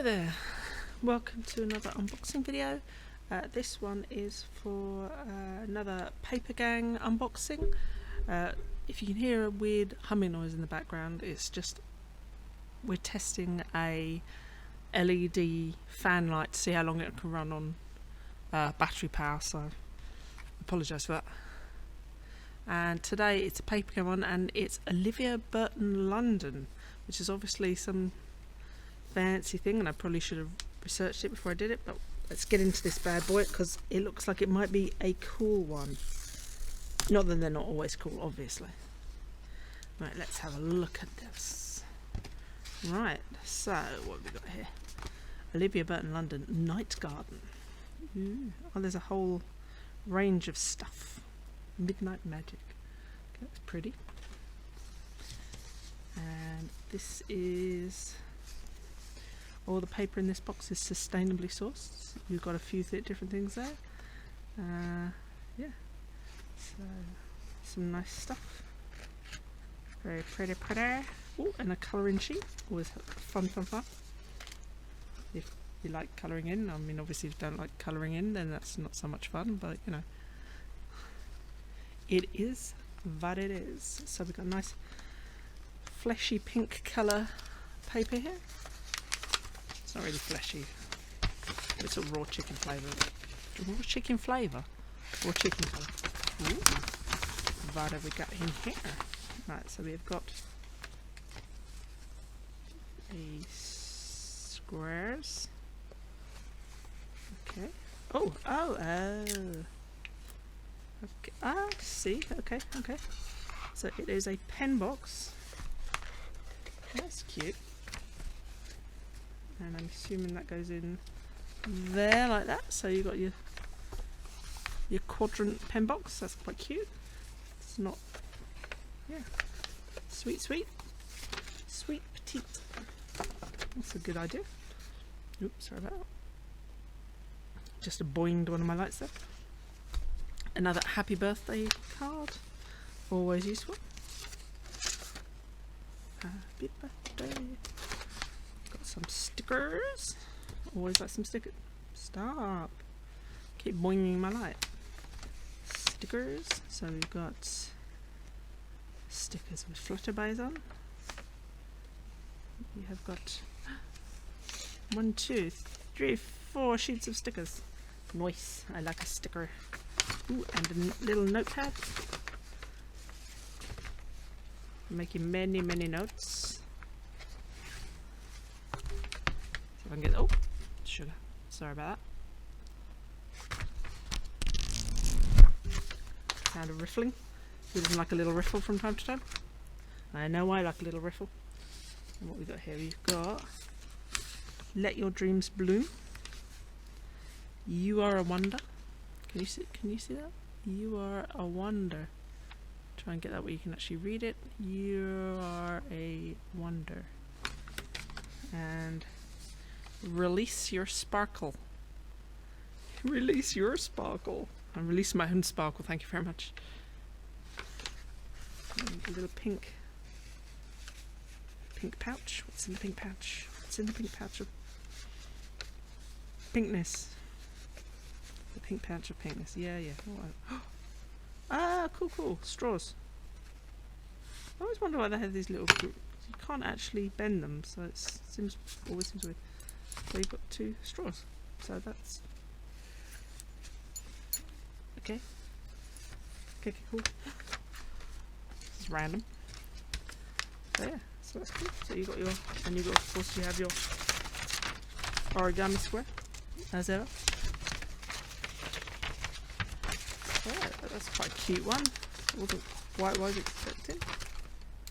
Hello there, welcome to another unboxing video. This one is for another Papergang unboxing. If you can hear a weird humming noise in the background, it's just we're testing a LED fan light to see how long it can run on battery power, so I apologise for that. And today it's a Papergang one, and it's Olivia Burton London, which is obviously some fancy thing, and I probably should have researched it before I did it, but let's get into this bad boy because it looks like it might be a cool one. Not that they're not always cool, obviously. Right, let's have a look at this. Right, so what have we got here? Olivia Burton London Night Garden. Ooh. Oh, there's a whole range of stuff. Midnight Magic. Okay, that's pretty. And this is... all the paper in this box is sustainably sourced. You've got a few different things there. Yeah, so some nice stuff. Very pretty. Oh, and a colouring sheet. Always fun. If you like colouring in. I mean, obviously if you don't like colouring in, then that's not so much fun, but you know, it is what it is. So we've got a nice fleshy pink colour paper here. It's not really fleshy. It's a raw chicken flavour. Raw chicken flavour? Raw chicken colour. Ooh. What have we got in here? Right, so we've got a squares. Okay. Oh. Okay. Ah, see. Okay. So it is a pen box. That's cute. And I'm assuming that goes in there like that. So you've got your quadrant pen box. That's quite cute. It's not, yeah, sweet petite. That's a good idea. Oops, sorry about that. Just boinged one of my lights there. Another happy birthday card. Always useful. Happy birthday. Some stickers. Always like some stickers. Stop. Keep boinging my light. Stickers. So we've got stickers with flutterby's on. We have got 1, 2, 3, 4 sheets of stickers. Nice. I like a sticker. Ooh, and a little notepad. I'm making many notes. I can get, oh, sugar. Sorry about that. Sound of riffling. Who doesn't like a little riffle from time to time? I know I like a little riffle. And what we got here? We've got Let Your Dreams Bloom. You Are a Wonder. Can you see that? You are a wonder. Try and get that where you can actually read it. You are a wonder. And Release Your Sparkle. Release your sparkle. I'm releasing my own sparkle, thank you very much. And a little pink pouch. What's in the pink pouch? What's in the pink pouch of pinkness? The pink pouch of pinkness. Yeah. Oh, ah, cool. Straws. I always wonder why they have these little groups. You can't actually bend them, so it always seems weird. So you've got 2 straws. So that's okay. Cool. This is random. So yeah, so that's cool. So you got your, and you got, of course, you have your origami square, as ever. So yeah, that's quite a cute one. Wasn't quite what I was expecting.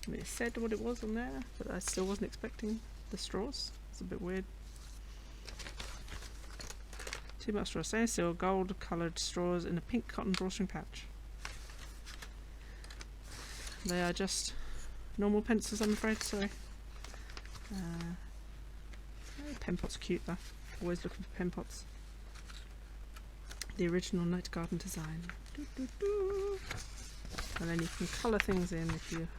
I mean, it said what it was on there, but I still wasn't expecting the straws. It's a bit weird. 2 milk straws, stainless steel, gold coloured straws in a pink cotton drawstring pouch. They are just normal pencils, I'm afraid, sorry. Pen pot's cute though, always looking for pen pots. The original Night Garden design. And then you can colour things in if you... It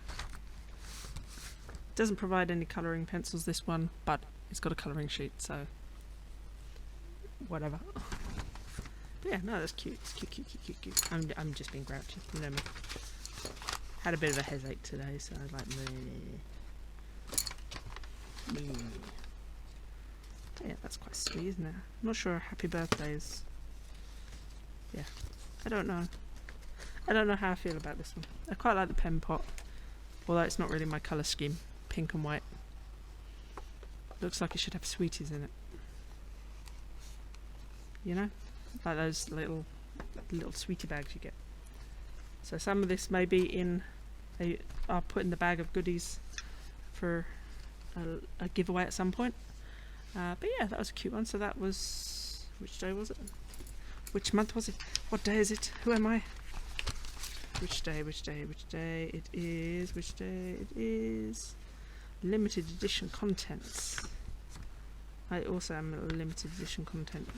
doesn't provide any colouring pencils, this one, but it's got a colouring sheet, so whatever. But yeah, no, that's cute. It's cute. I'm just being grouchy, you know me. Had a bit of a headache today, so I was like, meh. Yeah, that's quite sweet, isn't it? I'm not sure happy birthday is. Yeah, I don't know. I don't know how I feel about this one. I quite like the pen pot, although it's not really my colour scheme. Pink and white. Looks like it should have sweeties in it. You know? Like those little sweetie bags you get. So some of this may be in I'll put in the bag of goodies for a giveaway at some point. But yeah, that was a cute one. So that was, which day was it? Which month was it? What day is it? Who am I? Which day it is. Limited edition contents. I also am a limited edition content.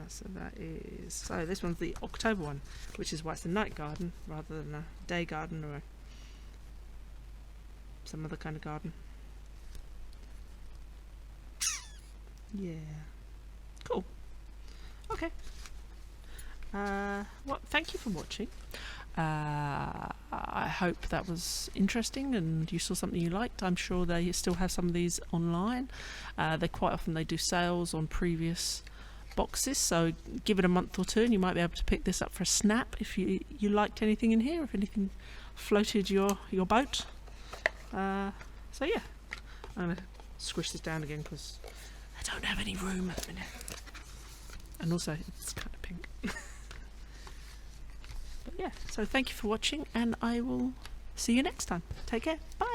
So that is, so this one's the October one, which is why it's a night garden rather than a day garden or some other kind of garden. Yeah. Cool. Okay. Well, thank you for watching. I hope that was interesting and you saw something you liked. I'm sure they still have some of these online. They quite often do sales on previous boxes, so give it a month or two and you might be able to pick this up for a snap if you liked anything in here, if anything floated your boat. So yeah, I'm going to squish this down again because I don't have any room at the minute, and also it's kind of pink. But yeah, so thank you for watching and I will see you next time. Take care. Bye.